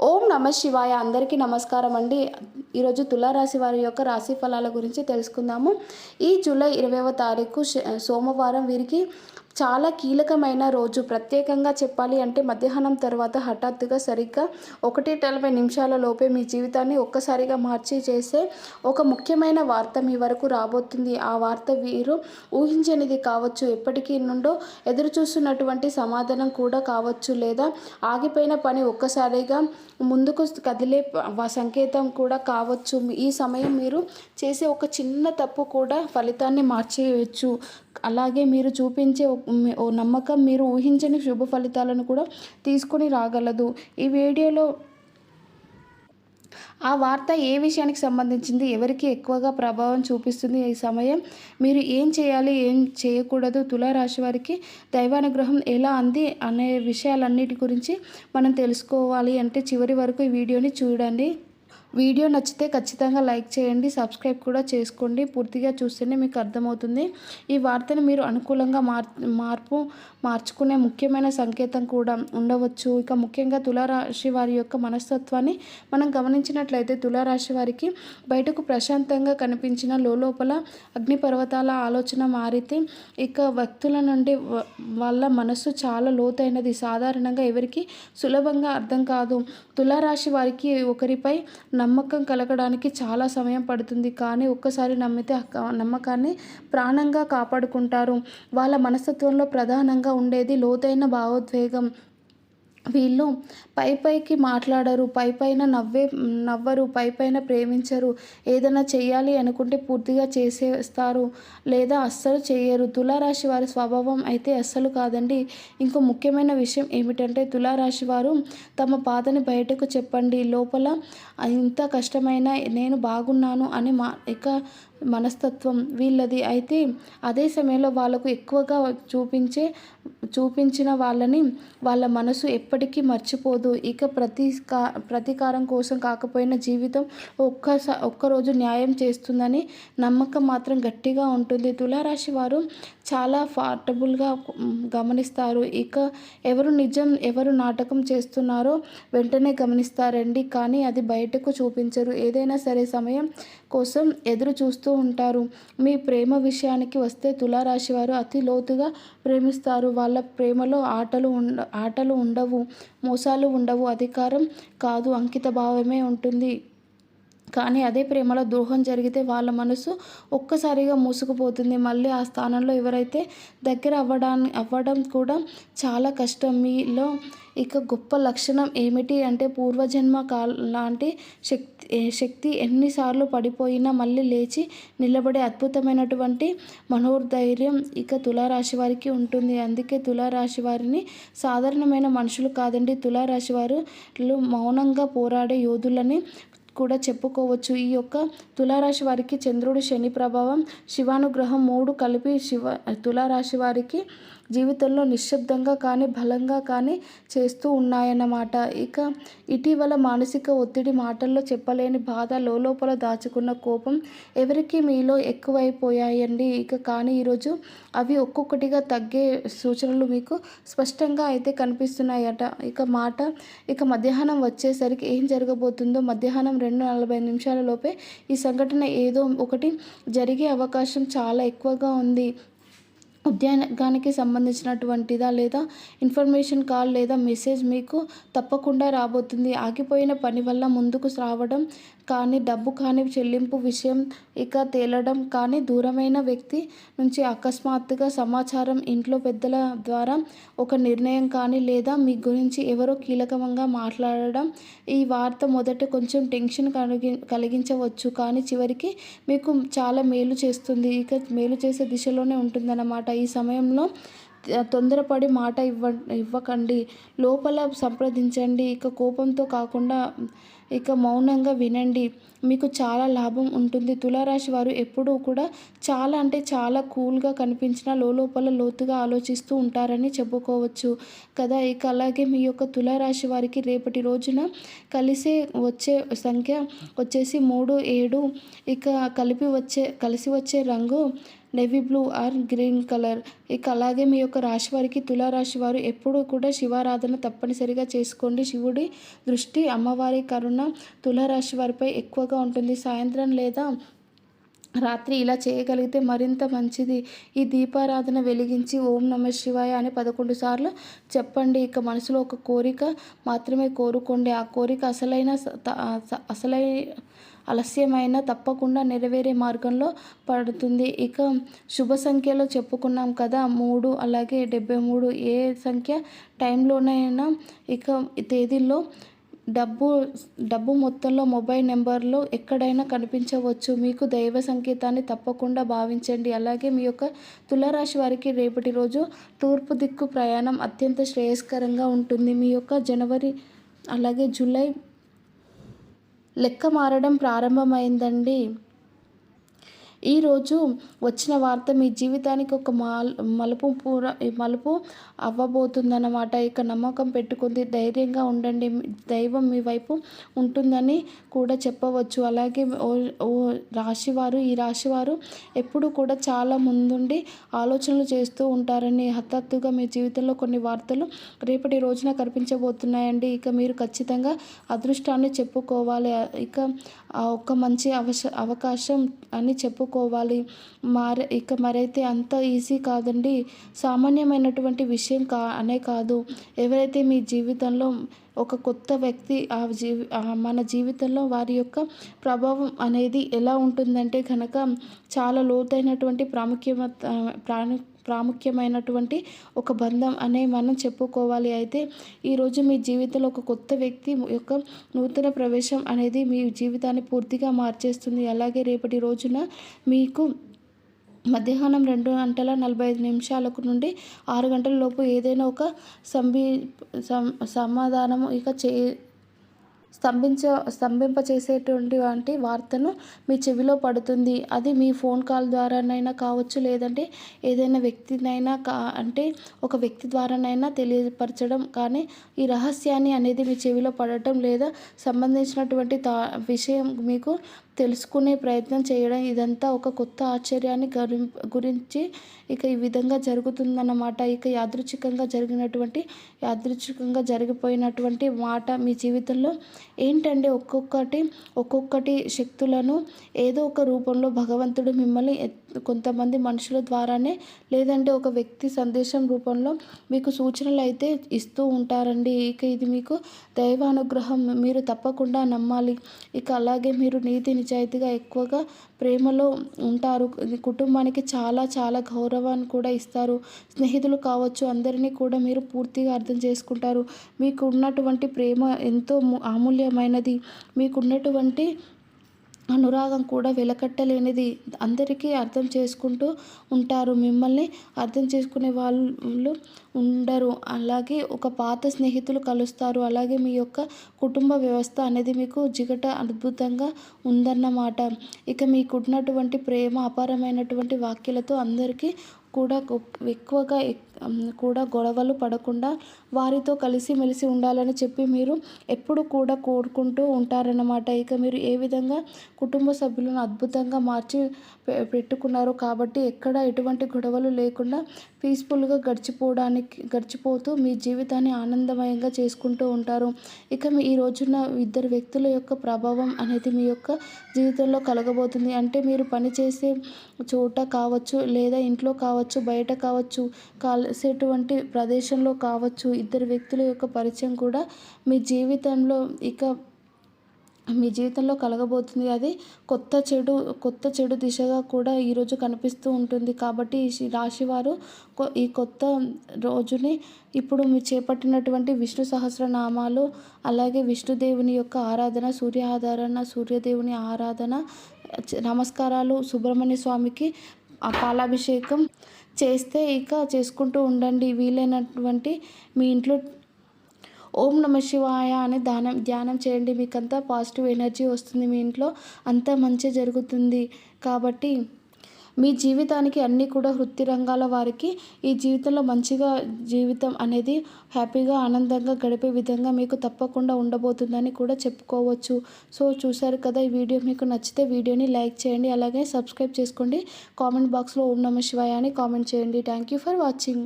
ఓం నమ శివాయ. అందరికీ నమస్కారం అండి. ఈరోజు తులారాశి వారి యొక్క రాశి ఫలాల గురించి తెలుసుకుందాము. ఈ జూలై 20వ తారీఖు సోమవారం వీరికి చాలా కీలకమైన రోజు. ప్రత్యేకంగా చెప్పాలి అంటే మధ్యాహ్నం తర్వాత హఠాత్తుగా సరిగ్గా 1:40 నిమిషాల లోపే మీ జీవితాన్ని ఒక్కసారిగా మార్చి చేసే ఒక ముఖ్యమైన వార్త మీ వరకు రాబోతుంది. ఆ వార్త వీరు ఊహించనిది కావచ్చు, ఎప్పటికీ నుండో ఎదురు చూస్తున్నటువంటి సమాధానం కూడా కావచ్చు, లేదా ఆగిపోయిన పని ఒక్కసారిగా ముందుకు కదిలే సంకేతం కూడా కావచ్చు. ఈ సమయం మీరు చేసే ఒక చిన్న తప్పు కూడా ఫలితాన్ని మార్చేయవచ్చు. అలాగే మీరు చూపించే ఓ నమ్మకం మీరు ఊహించని శుభ ఫలితాలను కూడా తీసుకొని రాగలదు. ఈ వీడియోలో ఆ వార్త ఏ విషయానికి సంబంధించింది, ఎవరికి ఎక్కువగా ప్రభావం చూపిస్తుంది, ఈ సమయం మీరు ఏం చేయాలి, ఏం చేయకూడదు, తులారాశి వారికి దైవానుగ్రహం ఎలా అంది అనే విషయాలన్నిటి గురించి మనం తెలుసుకోవాలి అంటే చివరి వరకు ఈ వీడియోని చూడండి. వీడియో నచ్చితే ఖచ్చితంగా లైక్ చేయండి, సబ్స్క్రైబ్ కూడా చేసుకోండి. పూర్తిగా చూస్తేనే మీకు అర్థమవుతుంది. ఈ వార్తను మీరు అనుకూలంగా మార్చుకునే ముఖ్యమైన సంకేతం కూడా ఉండవచ్చు. ఇక ముఖ్యంగా తులారాశి వారి యొక్క మనస్తత్వాన్ని మనం గమనించినట్లయితే తులారాశి వారికి బయటకు ప్రశాంతంగా కనిపించిన లోపల అగ్నిపర్వతాల ఆలోచన మారితే ఇక వ్యక్తుల నుండి వాళ్ళ మనస్సు చాలా లోతైనది. సాధారణంగా ఎవరికి సులభంగా అర్థం కాదు. తులారాశి వారికి ఒకరిపై నమ్మకం కలగడానికి చాలా సమయం పడుతుంది, కానీ ఒక్కసారి నమ్మితే నమ్మకాన్ని ప్రాణంగా కాపాడుకుంటారు. వాళ్ళ మనస్తత్వంలో ప్రధానంగా ఉండేది లోతైన భావోద్వేగం. వీళ్ళు పైకి మాట్లాడరు, పైన నవ్వరు, పైన ప్రేమించరు. ఏదైనా చెయ్యాలి అనుకుంటే పూర్తిగా చేసేస్తారు, లేదా అస్సలు చేయరు. తులారాశి వారి స్వభావం అయితే అస్సలు కాదండి. ఇంకో ముఖ్యమైన విషయం ఏమిటంటే తులారాశి వారు తమ బాధని బయటకు చెప్పండి. లోపల ఇంత కష్టమైన నేను బాగున్నాను అని మనస్తత్వం వీళ్ళది. అయితే అదే సమయంలో వాళ్ళకు ఎక్కువగా చూపించిన వాళ్ళని వాళ్ళ మనసు ఎప్పటికీ మర్చిపోదు. ఇక ప్రతీకారం కోసం కాకపోయినా జీవితం ఒక్కరోజు న్యాయం చేస్తుందని నమ్మకం మాత్రం గట్టిగా ఉంటుంది. తులారాశి వారు చాలా ఫార్టబుల్గా గమనిస్తారు. ఇక ఎవరు నిజం ఎవరు నాటకం చేస్తున్నారో వెంటనే గమనిస్తారండి, కానీ అది బయటకు చూపించరు. ఏదైనా సరే సమయం కోసం ఎదురు చూస్తూ ఉంటారు. మీ ప్రేమ విషయానికి వస్తే తులారాశి వారు అతి లోతుగా ప్రేమిస్తారు. వాళ్ళ ప్రేమలో ఆటలు ఉండవు, మోసాలు ఉండవు, అధికారం కాదు, అంకిత భావమే ఉంటుంది. కానీ అదే ప్రేమలో ద్రోహం జరిగితే వాళ్ళ మనసు ఒక్కసారిగా మూసుకుపోతుంది. మళ్ళీ ఆ స్థానంలో ఎవరైతే దగ్గర అవ్వడం కూడా చాలా కష్టం. మీలో ఇక గొప్ప లక్షణం ఏమిటి అంటే పూర్వజన్మ లాంటి శక్తి ఎన్నిసార్లు పడిపోయినా మళ్ళీ లేచి నిలబడే అద్భుతమైనటువంటి మనోధైర్యం ఇక తులారాశి వారికి ఉంటుంది. అందుకే తులారాశి వారిని సాధారణమైన మనుషులు కాదండి, తులారాశి వారు మౌనంగా పోరాడే యోధులని కూడా చెప్పుకోవచ్చు. ఈ యొక్క తులారాశి వారికి చంద్రుడు, శని ప్రభావం, శివానుగ్రహం 3 కలిపి తులారాశి వారికి జీవితంలో నిశ్శబ్దంగా కానీ బలంగా కానీ చేస్తూ ఉన్నాయన్నమాట. ఇక ఇటీవల మానసిక ఒత్తిడి, మాటల్లో చెప్పలేని బాధ, లోపల దాచుకున్న కోపం ఎవరికి మీలో ఎక్కువైపోయాయండి. కానీ ఈరోజు అవి ఒక్కొక్కటిగా తగ్గే సూచనలు మీకు స్పష్టంగా అయితే కనిపిస్తున్నాయట. ఇక మధ్యాహ్నం వచ్చేసరికి ఏం జరగబోతుందో, మధ్యాహ్నం 2:40 నిమిషాల లోపే ఈ సంఘటన ఏదో ఒకటి జరిగే అవకాశం చాలా ఎక్కువగా ఉంది. ఉద్యోగానికి సంబంధించినటువంటిదా, లేదా ఇన్ఫర్మేషన్ కాల్ లేదా మెసేజ్ మీకు తప్పకుండా రాబోతుంది. ఆగిపోయిన పని వల్ల ముందుకు రావడం కానీ, డబ్బు కానీ, చెల్లింపు విషయం ఇక తేలడం కానీ, దూరమైన వ్యక్తి నుంచి అకస్మాత్తుగా సమాచారం, ఇంట్లో పెద్దల ద్వారా ఒక నిర్ణయం కానీ, లేదా మీ గురించి ఎవరో కీలకంగా మాట్లాడడం. ఈ వార్త మొదట కొంచెం టెన్షన్ కలిగించవచ్చు, కానీ చివరికి మీకు చాలా మేలు చేస్తుంది. ఇక మేలు చేసే దిశలోనే ఉంటుందన్నమాట. ఈ సమయంలో తొందరపడి మాట ఇవ్వకండి, లోపల సంప్రదించండి. ఇక కోపంతో కాకుండా ఇక మౌనంగా వినండి, మీకు చాలా లాభం ఉంటుంది. తులారాశి వారు ఎప్పుడూ కూడా చాలా అంటే చాలా కూల్గా కనిపించిన లోపల లోతుగా ఆలోచిస్తూ ఉంటారని చెప్పుకోవచ్చు కదా. ఇక అలాగే మీ యొక్క తులారాశి వారికి రేపటి రోజున వచ్చే సంఖ్య వచ్చేసి 3, 7. ఇక కలిసి వచ్చే రంగు navy blue or green colour. ఇక అలాగే మీ యొక్క రాశి వారికి తులారాశి వారు ఎప్పుడూ కూడా శివారాధన తప్పనిసరిగా చేసుకోండి. శివుడి దృష్టి, అమ్మవారి కరుణ తులారాశి వారిపై ఎక్కువగా ఉంటుంది. సాయంత్రం లేదా రాత్రి ఇలా చేయగలిగితే మరింత మంచిది. ఈ దీపారాధన వెలిగించి ఓం నమ శివాయ అని 11 సార్లు చెప్పండి. ఇక మనసులో ఒక కోరిక మాత్రమే కోరుకోండి. ఆ కోరిక అసలై ఆలస్యమైన తప్పకుండా నెరవేరే మార్గంలో పడుతుంది. ఇక శుభ సంఖ్యలో చెప్పుకున్నాం కదా, 3 అలాగే 73. ఏ సంఖ్య టైంలోనైనా ఇక తేదీల్లో డబ్బు మొత్తంలో మొబైల్ నెంబర్లో ఎక్కడైనా కనిపించవచ్చు. మీకు దైవ సంకేతాన్ని తప్పకుండా భావించండి. అలాగే మీ యొక్క తులారాశి వారికి రేపటి రోజు తూర్పు దిక్కు ప్రయాణం అత్యంత శ్రేయస్కరంగా ఉంటుంది. మీ యొక్క జనవరి అలాగే జూలై లెక్క మారడం ప్రారంభమైందండి. ఈరోజు వచ్చిన వార్త మీ జీవితానికి ఒక మలుపు అవ్వబోతుందన్నమాట. ఇక నమ్మకం పెట్టుకుంది, ధైర్యంగా ఉండండి. దైవం మీ వైపు ఉంటుందని కూడా చెప్పవచ్చు. అలాగే ఈ రాశివారు ఎప్పుడు కూడా చాలా ముందుండి ఆలోచనలు చేస్తూ ఉంటారని హఠాత్తుగా మీ జీవితంలో కొన్ని వార్తలు రేపటి రోజున కనిపించబోతున్నాయండి. ఇక మీరు ఖచ్చితంగా అదృష్టాన్ని చెప్పుకోవాలి. ఇక ఒక మంచి అవకాశం అని చెప్పుకోవాలి. మరైతే అంత ఈజీ కాదండి. సామాన్యమైనటువంటి విషయం కాదు. ఎవరైతే మీ జీవితంలో ఒక కొత్త వ్యక్తి మన జీవితంలో వారి యొక్క ప్రభావం అనేది ఎలా ఉంటుందంటే కనుక చాలా లోతైనటువంటి ప్రాముఖ్యమైనటువంటి ఒక బంధం అనే మనం చెప్పుకోవాలి. అయితే ఈరోజు మీ జీవితంలో ఒక కొత్త వ్యక్తి యొక్క నూతన ప్రవేశం అనేది మీ జీవితాన్ని పూర్తిగా మార్చేస్తుంది. అలాగే రేపటి రోజున మీకు మధ్యాహ్నం 2:45 నుండి 6 గంటల లోపు ఏదైనా ఒక సమాధానము స్తంభింపచేసేటువంటి వార్తను మీ చెవిలో పడుతుంది. అది మీ ఫోన్ కాల్ ద్వారానైనా కావచ్చు, లేదంటే ఏదైనా వ్యక్తినైనా అంటే ఒక వ్యక్తి ద్వారానైనా తెలియపరచడం. కానీ ఈ రహస్యాన్ని అనేది మీ చెవిలో పడటం లేదా సంబంధించినటువంటి విషయం మీకు తెలుసుకునే ప్రయత్నం చేయడం, ఇదంతా ఒక కొత్త ఆశ్చర్యాన్ని గురించి ఇక ఈ విధంగా జరుగుతుందన్నమాట. ఇక యాదృచ్ఛికంగా జరిగిపోయినటువంటి మాట మీ జీవితంలో ఏంటంటే ఒక్కొక్కటి శక్తులను ఏదో ఒక రూపంలో భగవంతుడు మిమ్మల్ని కొంతమంది మనుషుల ద్వారానే లేదంటే ఒక వ్యక్తి సందేశం రూపంలో మీకు సూచనలు అయితే ఇస్తూ ఉంటారండి. ఇక ఇది మీకు దైవానుగ్రహం, మీరు తప్పకుండా నమ్మాలి. ఇక అలాగే మీరు నీతి నిజాయితీగా ఎక్కువగా ప్రేమలో ఉంటారు. కుటుంబానికి చాలా చాలా గౌరవాన్ని కూడా ఇస్తారు. స్నేహితులు కావచ్చు, అందరినీ కూడా మీరు పూర్తిగా అర్థం చేసుకుంటారు. మీకు ఉన్నటువంటి ప్రేమ ఎంతో అమూల్యమైనది. మీకున్నటువంటి అనురాగం కూడా వెలకట్టలేనిది. అందరికీ అర్థం చేసుకుంటూ ఉంటారు. మిమ్మల్ని అర్థం చేసుకునే వాళ్ళు ఉండరు. అలాగే ఒక పాత స్నేహితులు కలుస్తారు. అలాగే మీ యొక్క కుటుంబ వ్యవస్థ అనేది మీకు అద్భుతంగా ఉందన్నమాట. ఇక మీకున్నటువంటి ప్రేమ అపారమైనటువంటి వాక్యాలతో అందరికీ కూడా ఎక్కువగా కూడా గొడవలు పడకుండా వారితో కలిసిమెలిసి ఉండాలని చెప్పి మీరు ఎప్పుడు కూడా కోరుకుంటూ ఉంటారన్నమాట. ఇక మీరు ఏ విధంగా కుటుంబ సభ్యులను అద్భుతంగా పెట్టుకున్నారు కాబట్టి ఎక్కడ ఎటువంటి గొడవలు లేకుండా పీస్ఫుల్గా గడిచిపోతూ మీ జీవితాన్ని ఆనందమయంగా చేసుకుంటూ ఉంటారు. ఇక ఈ రోజున ఇద్దరు వ్యక్తుల యొక్క ప్రభావం అనేది మీ యొక్క జీవితంలో కలగబోతుంది. అంటే మీరు పనిచేసే చోట కావచ్చు, లేదా ఇంట్లో కావచ్చు, బయట కావచ్చు, కలిసేటువంటి ప్రదేశంలో కావచ్చు, ఇద్దరు వ్యక్తుల యొక్క పరిచయం కూడా మీ జీవితంలో కలగబోతుంది. అది కొత్త చెడు దిశగా కూడా ఈరోజు కనిపిస్తూ ఉంటుంది. కాబట్టి ఈ రాశివారు ఈ కొత్త రోజుని ఇప్పుడు మీరు చేపట్టినటువంటి విష్ణు సహస్రనామాలు, అలాగే విష్ణుదేవుని యొక్క ఆరాధన, సూర్యదేవుని ఆరాధన, నమస్కారాలు, సుబ్రహ్మణ్య స్వామికి పాలాభిషేకం చేస్తే ఇక చేసుకుంటూ ఉండండి. వీలైనటువంటి మీ ఇంట్లో ఓం నమ శివాయ అని ధ్యానం చేయండి. మీకంతా పాజిటివ్ ఎనర్జీ వస్తుంది. మీ ఇంట్లో అంతా మంచి జరుగుతుంది. కాబట్టి మీ జీవితానికి అన్నీ కూడా వృత్తి రంగాల వారికి ఈ జీవితంలో మంచిగా జీవితం అనేది హ్యాపీగా ఆనందంగా గడిపే విధంగా మీకు తప్పకుండా ఉండబోతుందని కూడా చెప్పుకోవచ్చు. సో చూశారు కదా, ఈ వీడియో మీకు నచ్చితే వీడియోని లైక్ చేయండి, అలాగే సబ్స్క్రైబ్ చేసుకోండి. కామెంట్ బాక్స్లో ఓం నమః శివాయ అని కామెంట్ చేయండి. Thank you for watching.